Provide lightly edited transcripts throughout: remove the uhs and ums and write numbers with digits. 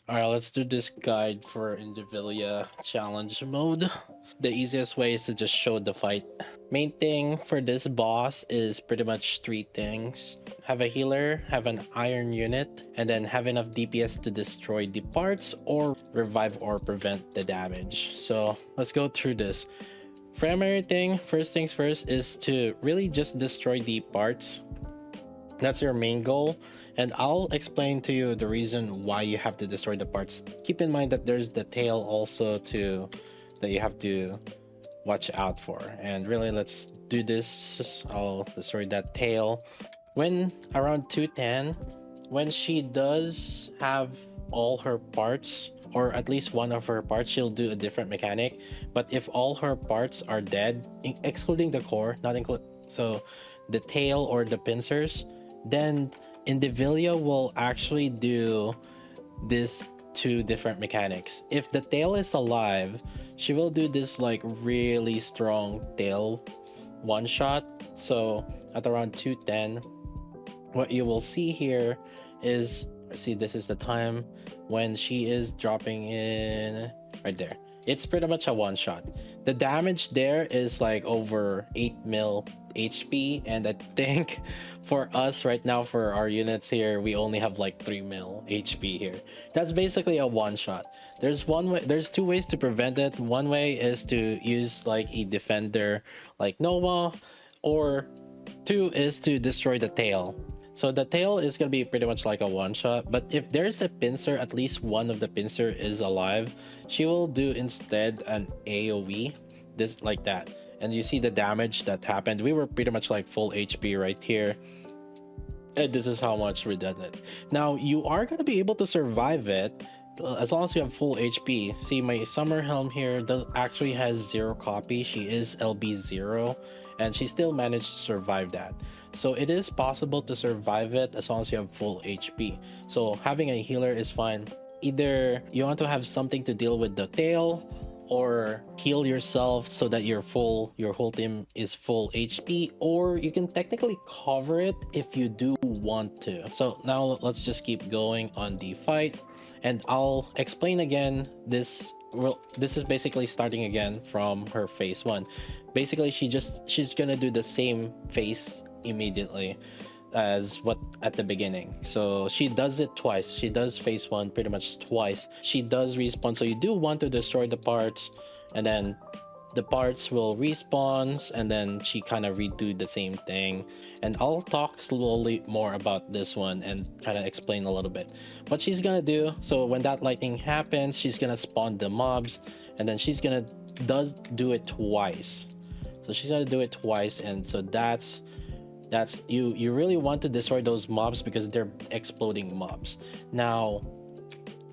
Alright, let's do this guide for Indivilia challenge mode. The easiest way is to just show the fight. Main thing for this boss is pretty much three things. Have a healer, have an iron unit, and then have enough DPS to destroy the parts or revive or prevent the damage. So let's go through this. Primary thing, first things first, is to really just destroy the parts. That's your main goal, and I'll explain to you the reason why you have to destroy the parts. Keep in mind that there's the tail also that you have to watch out for. And really, let's do this. I'll destroy that tail. When around 210, when she does have all her parts, or at least one of her parts, she'll do a different mechanic. But if all her parts are dead, excluding the core, not include, so the tail or the pincers, then Indivilia will actually do this two different mechanics. If the tail is alive, she will do this like really strong tail one shot. So at around 210, what you will see here is, see, this is the time when she is dropping in right there. It's pretty much a one shot. The damage there is like over 8 mil HP, and I think for us right now, for our units here, we only have like 3 mil HP here. That's basically a one shot. There's two ways to prevent it. One way is to use like a defender like Nova, or two is to destroy the tail. So the tail is gonna be pretty much like a one shot, but if there's a pincer, at least one of the pincer is alive, she will do instead an AoE, this like that. And you see the damage that happened. We were pretty much like full HP right here. And this is how much we did it. Now you are gonna be able to survive it as long as you have full HP. See, my summer helm here actually has 0 copy. She is LB0, and she still managed to survive that. So it is possible to survive it as long as you have full HP. So having a healer is fine. Either you want to have something to deal with the tail, or heal yourself so that your whole team is full HP, or you can technically cover it if you do want to. So now let's just keep going on the fight, and I'll explain again this. Well, this is basically starting again from her phase 1. Basically, she's gonna do the same phase immediately as what at the beginning. So she does it twice. She does phase 1 pretty much twice. She does respawn, so you do want to destroy the parts, and then the parts will respawn, and then she kind of redo the same thing. And I'll talk slowly more about this one and kind of explain a little bit what she's gonna do. So when that lightning happens, she's gonna spawn the mobs, and then she's gonna do it twice. So she's gonna do it twice, and so that's you really want to destroy those mobs because they're exploding mobs. Now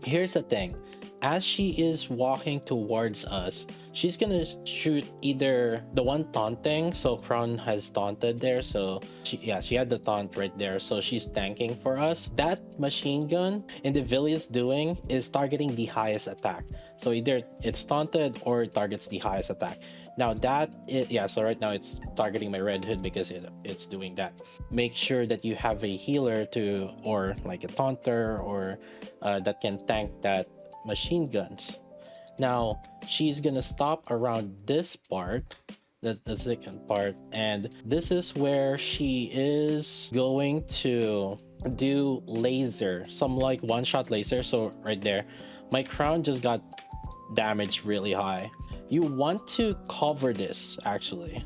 here's the thing, as she is walking towards us, she's gonna shoot either the one taunting, so Crown has taunted there, so she had the taunt right there, so she's tanking for us. That machine gun Indivilia's doing is targeting the highest attack, so either it's taunted or it targets the highest attack. Now so right now it's targeting my red hood because it's doing that. Make sure that you have a healer or like a taunter, or that can tank that machine guns. Now she's gonna stop around this part, the second part, and this is where she is going to do laser, some like one-shot laser. So right there, my crown just got damaged really high. You want to cover this actually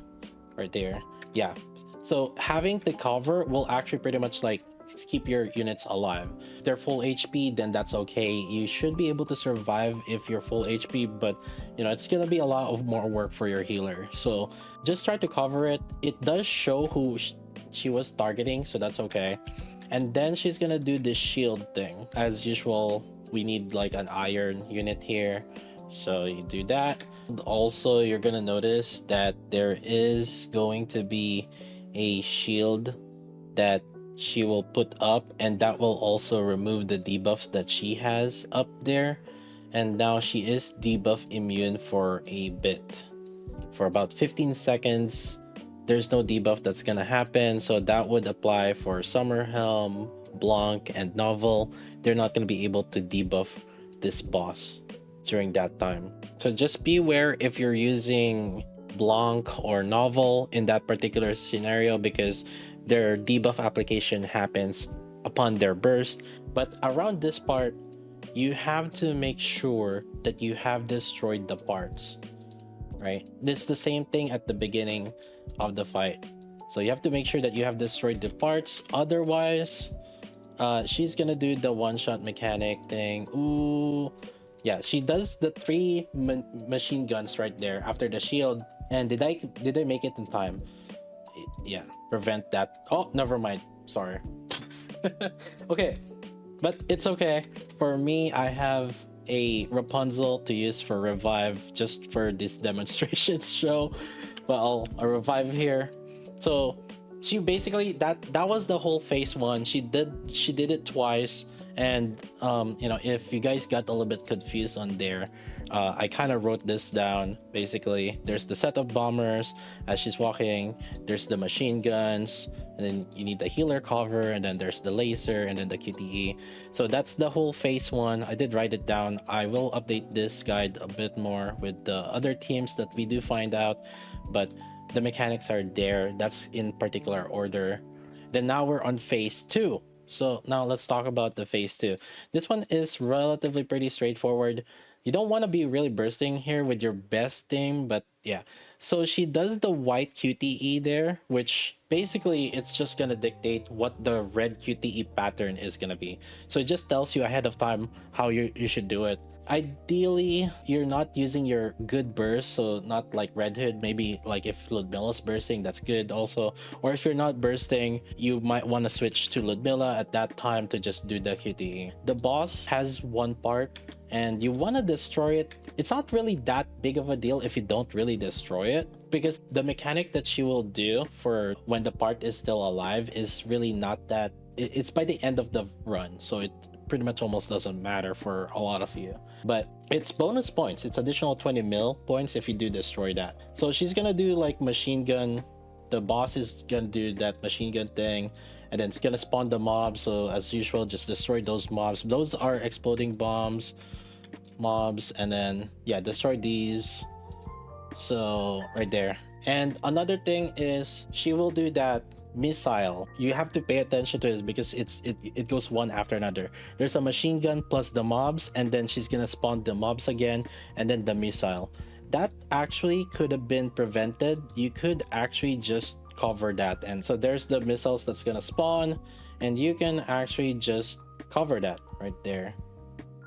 right there. Yeah, so having the cover will actually pretty much like keep your units alive. If they're full HP, then that's okay. You should be able to survive if you're full HP, but you know, it's gonna be a lot of more work for your healer. So just try to cover it. It does show who she was targeting, so that's okay. And then she's gonna do this shield thing. As usual, we need like an iron unit here, so you do that. Also, you're gonna notice that there is going to be a shield that she will put up, and that will also remove the debuffs that she has up there. And now she is debuff immune for a bit, for about 15 seconds. There's no debuff that's gonna happen, so that would apply for Summer Helm, Blanc, and Novel. They're not gonna be able to debuff this boss during that time. So just beware if you're using Blanc or Novel in that particular scenario, because their debuff application happens upon their burst. But around this part, you have to make sure that you have destroyed the parts, right? This is the same thing at the beginning of the fight. So you have to make sure that you have destroyed the parts. Otherwise, she's gonna do the one-shot mechanic thing. Ooh, yeah, she does the three machine guns right there after the shield. And did I make it in time? Yeah, prevent that. Oh, never mind. Sorry. Okay, but it's okay. For me, I have a Rapunzel to use for revive just for this demonstration show. But I'll revive here. So she basically that was the whole phase one. She did it twice. And you know, if you guys got a little bit confused on there, I kind of wrote this down. Basically, there's the set of bombers as she's walking, there's the machine guns, and then you need the healer cover, and then there's the laser, and then the QTE. So that's the whole phase one. I did write it down. I will update this guide a bit more with the other teams that we do find out, but the mechanics are there. That's in particular order. Then now we're on phase two. So now let's talk about the phase two. This one is relatively pretty straightforward. You don't want to be really bursting here with your best team, but yeah. So she does the white QTE there, which basically it's just going to dictate what the red QTE pattern is going to be. So it just tells you ahead of time how you should do it. Ideally, you're not using your good burst, so not like Red Hood. Maybe like if Ludmilla's bursting, that's good also. Or if you're not bursting, you might want to switch to Ludmilla at that time to just do the QTE. The boss has one part and you want to destroy it. It's not really that big of a deal if you don't really destroy it, because the mechanic that she will do for when the part is still alive is really not that. It's by the end of the run, so it pretty much almost doesn't matter for a lot of you, but it's bonus points. It's additional 20 mil points if you do destroy that. So she's gonna do like machine gun. The boss is gonna do that machine gun thing, and then it's gonna spawn the mobs. So as usual, just destroy those mobs. Those are exploding mobs, and then yeah, destroy these. So right there. And another thing is she will do that missile. You have to pay attention to this because it goes one after another. There's a machine gun plus the mobs, and then she's gonna spawn the mobs again, and then the missile. That actually could have been prevented. You could actually just cover that, and so there's the missiles that's gonna spawn, and you can actually just cover that right there.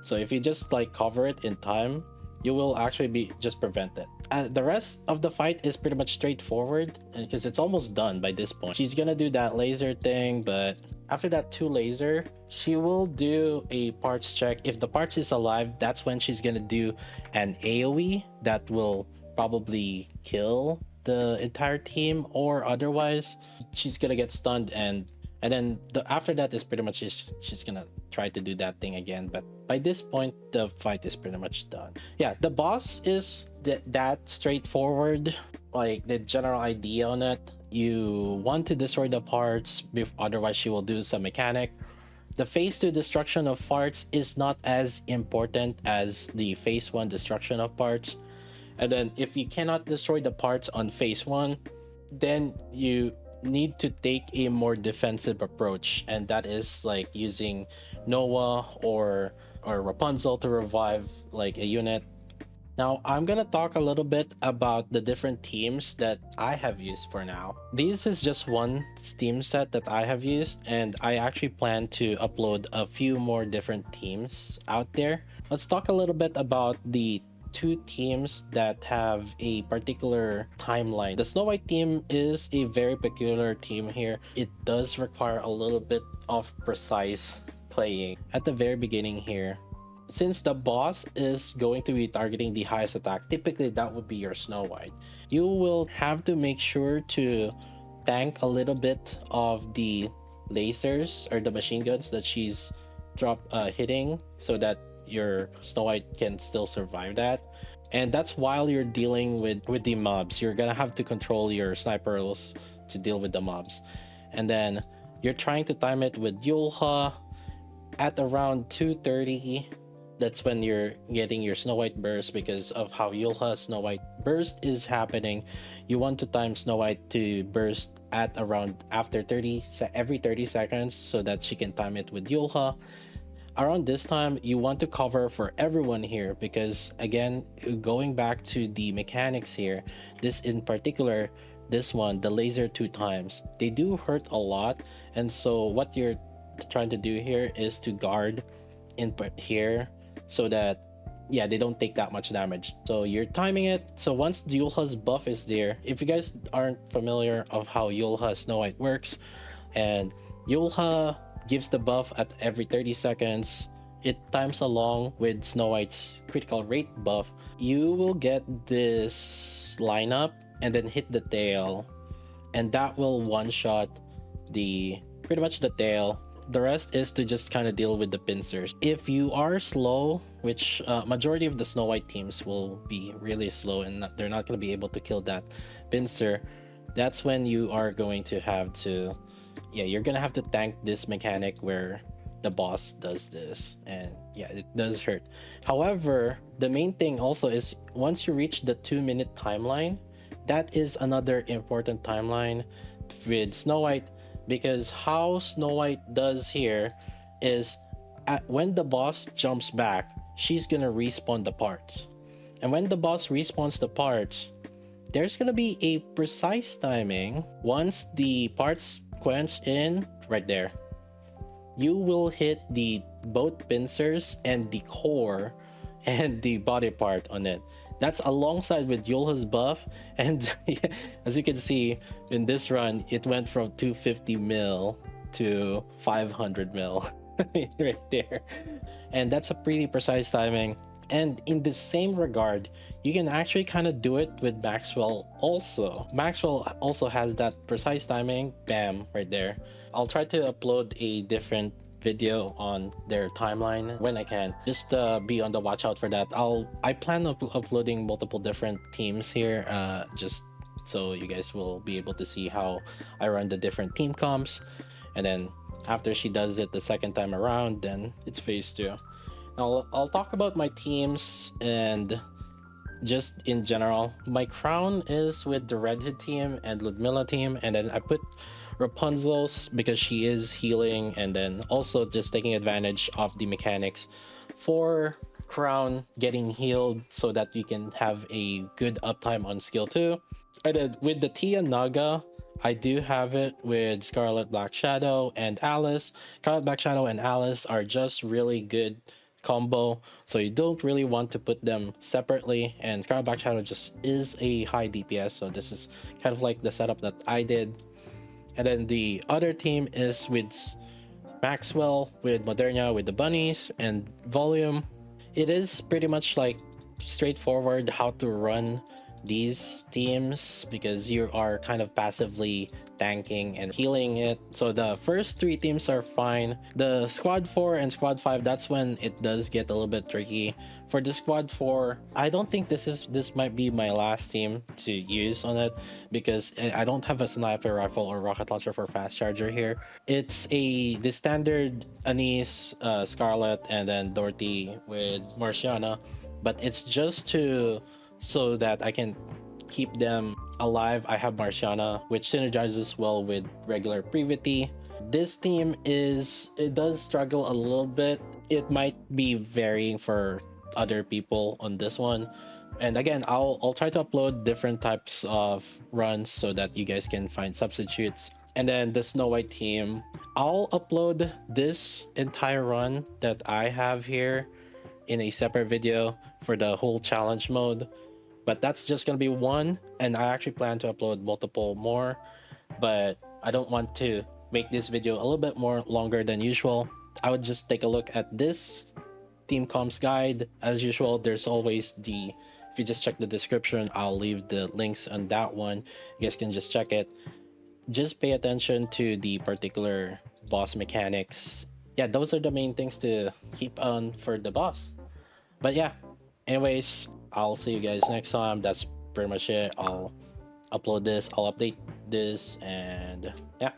So if you just like cover it in time, you will actually be just prevent it. The rest of the fight is pretty much straightforward because it's almost done by this point. She's gonna do that laser thing, but after that 2 laser, she will do a parts check. If the parts is alive, that's when she's gonna do an AoE that will probably kill the entire team, or otherwise she's gonna get stunned, and then after that is pretty much she's gonna try to do that thing again. But by this point, the fight is pretty much done. Yeah, the boss is that straightforward. Like the general idea on it, you want to destroy the parts, otherwise she will do some mechanic. The phase 2 destruction of parts is not as important as the phase 1 destruction of parts. And then if you cannot destroy the parts on phase 1, then you need to take a more defensive approach, and that is like using Noah or Rapunzel to revive like a unit. Now I'm gonna talk a little bit about the different teams that I have used for now. This is just one team set that I have used, and I actually plan to upload a few more different teams out there. Let's talk a little bit about the 2 teams that have a particular timeline. The Snow White team is a very peculiar team here. It does require a little bit of precise playing at the very beginning here. Since the boss is going to be targeting the highest attack, typically that would be your Snow White. You will have to make sure to tank a little bit of the lasers or the machine guns that she's hitting, so that your Snow White can still survive that. And that's while you're dealing with the mobs. You're gonna have to control your snipers to deal with the mobs, and then you're trying to time it with Yulha at around 2:30 That's when you're getting your Snow White burst because of how Yulha Snow White burst is happening. You want to time Snow White to burst at around after every 30 seconds so that she can time it with Yulha. Around this time, you want to cover for everyone here because, again, going back to the mechanics here, this in particular, this one, the laser 2 times, they do hurt a lot. And so what you're trying to do here is to guard input here so that, yeah, they don't take that much damage. So you're timing it. So once Yulha's buff is there, if you guys aren't familiar of how Yulha Snow White works, and Yulha gives the buff at every 30 seconds, it times along with Snow White's critical rate buff, you will get this lineup and then hit the tail, and that will one-shot pretty much the tail. The rest is to just kind of deal with the pincers. If you are slow, which majority of the Snow White teams will be really slow and they're not going to be able to kill that pincer, that's when you are going to have to, yeah, you're gonna have to tank this mechanic where the boss does this, and yeah, it does hurt. However, the main thing also is once you reach the 2-minute timeline, that is another important timeline with Snow White, because how Snow White does here is when the boss jumps back, she's gonna respawn the parts, and when the boss respawns the parts, there's gonna be a precise timing. Once the parts quench in right there, you will hit the both pincers and the core and the body part on it. That's alongside with Yulha's buff, and as you can see in this run, it went from 250 mil to 500 mil right there, and that's a pretty precise timing. And in the same regard, you can actually kind of do it with Maxwell also. Maxwell also has that precise timing, bam, right there. I'll try to upload a different video on their timeline when I can. Just be on the watch out for that. I plan on uploading multiple different teams here, just so you guys will be able to see how I run the different team comps. And then after she does it the second time around, then it's phase 2. I'll talk about my teams and just in general. My crown is with the Redhead team and Ludmilla team, and then I put Rapunzel's because she is healing, and then also just taking advantage of the mechanics for crown getting healed so that you can have a good uptime on skill 2. And then with the Tia Naga, I do have it with Scarlet, Black Shadow, and Alice. Scarlet, Black Shadow, and Alice are just really good combo, so you don't really want to put them separately, and Scarlet Black Shadow just is a high DPS, so this is kind of like the setup that I did. And then the other team is with Maxwell, with Modernia, with the bunnies, and volume. It is pretty much like straightforward how to run these teams because you are kind of passively tanking and healing it. So the first 3 teams are fine. The squad 4 and squad 5, that's when it does get a little bit tricky. For the squad 4, I don't think this might be my last team to use on it because I don't have a sniper rifle or rocket launcher for fast charger here. It's the standard Anise, Scarlet, and then Dorothy with Marciana, but it's just so that I can keep them alive. I have Marciana, which synergizes well with regular Privity. This team it does struggle a little bit. It might be varying for other people on this one. And again, I'll try to upload different types of runs so that you guys can find substitutes. And then the Snow White team, I'll upload this entire run that I have here in a separate video for the whole challenge mode. But that's just gonna be one, and I actually plan to upload multiple more, but I don't want to make this video a little bit more longer than usual. I would just take a look at this team comps guide. As usual, there's always if you just check the description, I'll leave the links on that one. You guys can just check it. Just pay attention to the particular boss mechanics. Yeah, those are the main things to keep on for the boss. But yeah, anyways, I'll see you guys next time. That's pretty much it. I'll upload this, I'll update this, and yeah.